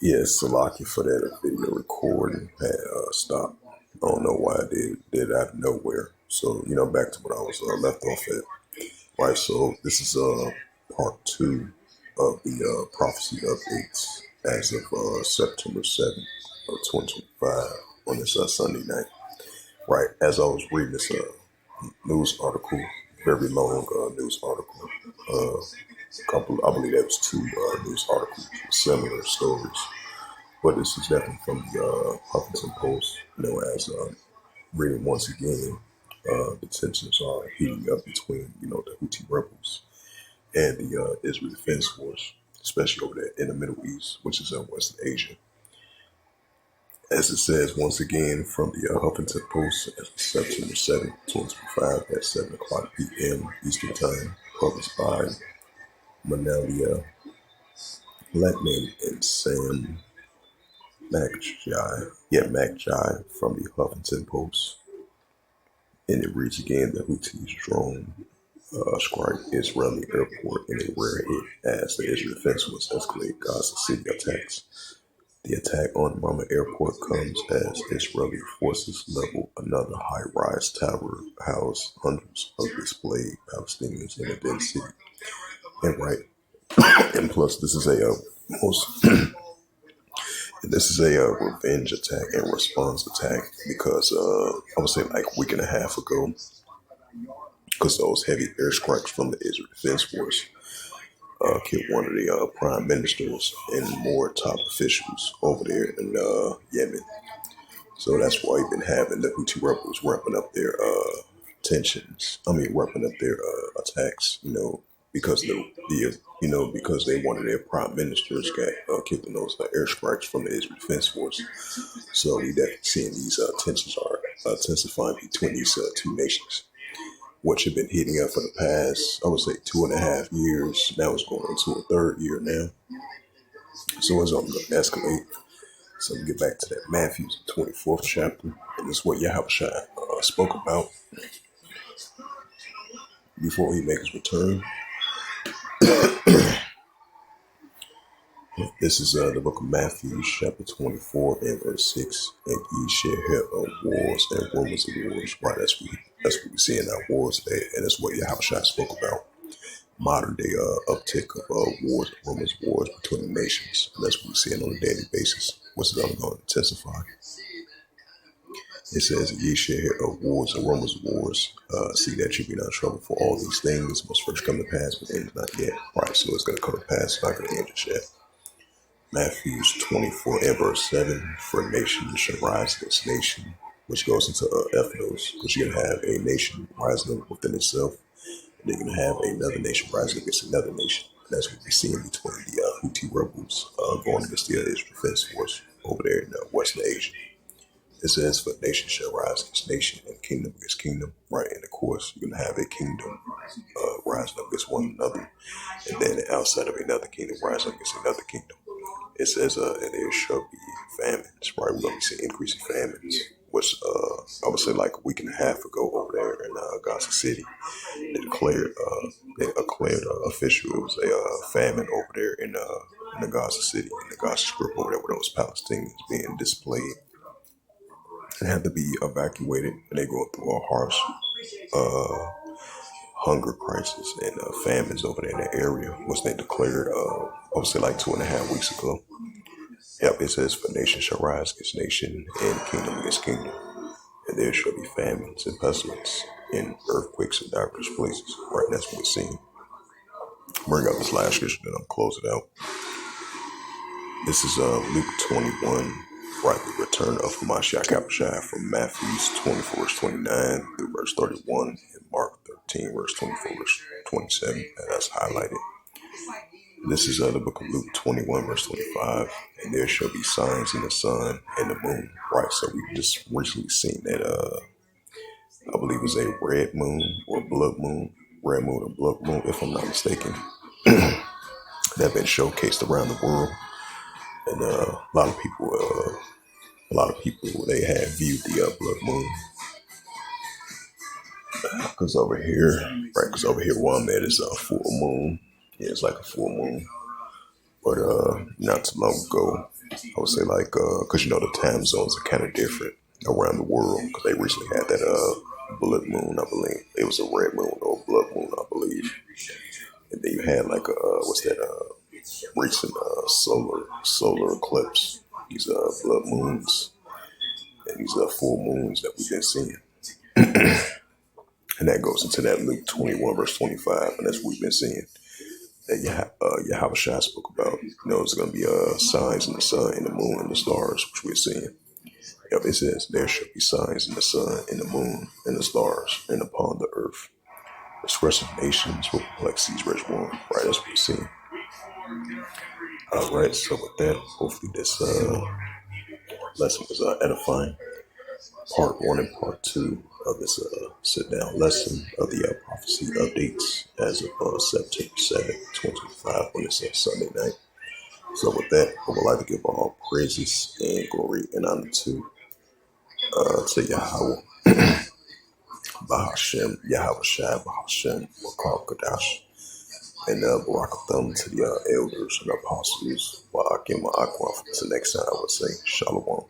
Yes, Salaki for that video recording had stopped. I don't know why it did out of nowhere. So, back to what I was left off at. Right, so this is part two of the prophecy updates as of September 7th of 2025 on this Sunday night. Right, as I was reading this news article, very long news article, I believe that was two news articles, similar stories. But this is definitely from the Huffington Post, as reading once again, the tensions are heating up between, the Houthi rebels and the Israel Defense Force, especially over there in the Middle East, which is in Western Asia. As it says once again from the Huffington Post, September 7th, 2025 at 7 o'clock p.m. Eastern Time, published by Manalia Blackman and Sam MacJai from the Huffington Post. And it reads again, the Houthis drone strike Israeli airport in a rare hit as the Israel Defense Force escalate Gaza City attacks. The attack on Rama Airport comes as Israeli forces level another high-rise tower house hundreds of displaced Palestinians in a dense city. And and plus this is a revenge attack and response attack because I would say like a week and a half ago, because those heavy airstrikes from the Israel Defense Force killed one of the prime ministers and more top officials over there in Yemen. So that's why you've been having the Houthi rebels ramping up their ramping up their attacks. Because because one of their prime ministers got killed in those airstrikes from the Israel Defense Force. So we definitely seeing these tensions are intensifying between these two nations, which have been heating up for the past, I would say, 2.5 years. Now it's going into a third year now. So it's only going to escalate. So we get back to that Matthew 24th chapter. And this is what Yahushua spoke about before he makes his return. This is the book of Matthew, chapter 24 and verse 6. And ye shall hear of wars and rumors of wars. Right, that's what we see in our wars today. And that's what Yahushua spoke about. Modern day uptick of wars and rumors of wars between the nations. And that's what we're seeing on a daily basis. What's it only going to intensify? It says, ye shall hear of wars and rumors of wars. See that you be not in trouble, for all these things must first come to pass, but end not yet. Right, so it's going to come to pass, it's not going to end just yet. Matthew 24 and verse 7, for nation shall rise against nation, which goes into ethnos, because you're going to have a nation rising up within itself, and you're going to have another nation rising against another nation. And that's what we're seeing between the Houthi rebels going against the Israel Defense Force over there in Western Asia. It says, for nation shall rise against nation, and kingdom against kingdom. Right, and of course, you're going to have a kingdom rising up against one another, and then outside of another kingdom rising against another kingdom. It says, and there shall be famines, right? We're going to be seeing increasing famines, which I would say like a week and a half ago over there in Gaza City, they declared official, it was a famine over there in the Gaza City, in the Gaza Strip over there, where those Palestinians being displayed and had to be evacuated, and they go through a harsh hunger crisis and famines over there in that area, which they declared, I would say like 2.5 weeks ago. Yep, it says, for nation shall rise against nation, and kingdom against kingdom. And there shall be famines and pestilence and earthquakes in diverse places. Right, that's what we're seeing. Bring up this last scripture, then I'll close it out. This is Luke 21, right, the return of Mashiach Yahushua, from Matthew 24, verse 29 through verse 31, and Mark 13, verse 24, verse 27, and that's highlighted. This is the book of Luke 21, verse 25, and there shall be signs in the sun and the moon. Right, so we just recently seen that, I believe it was a red moon or blood moon, red moon or blood moon, if I'm not mistaken, that have been showcased around the world. And a lot of people, they have viewed the blood moon. Because over here, right? Because over here where I'm at is a full moon. Yeah, it's like a full moon. But not too long ago, I would say like, because the time zones are kind of different around the world. Because they recently had that blood moon, I believe. It was a red moon or a blood moon, I believe. And then you had like a what's that? Recent solar eclipse. These blood moons and these full moons that we've been seeing. And that goes into that Luke 21 verse 25, and that's what we've been seeing. That Yahushua spoke about. It's going to be signs in the sun, in the moon, and the stars, which we're seeing. Yep, it says there shall be signs in the sun, in the moon, and the stars, and upon the earth. Expressive nations will perplex these rich one. Right, that's what we're seeing. All right, so with that, hopefully this lesson was edifying. Part 1 and part 2 of this sit-down lesson of the prophecy updates as of September 7th, 2025, when it's Sunday night. So with that, I would like to give all praises and glory and honor to Yahweh, Bahashem, Yahweh Shai, Bahashem, Wakar Kadash, and Barakatham to the elders and apostles. Wa'akim Wa'akwaf. Until next time, I would say Shalom.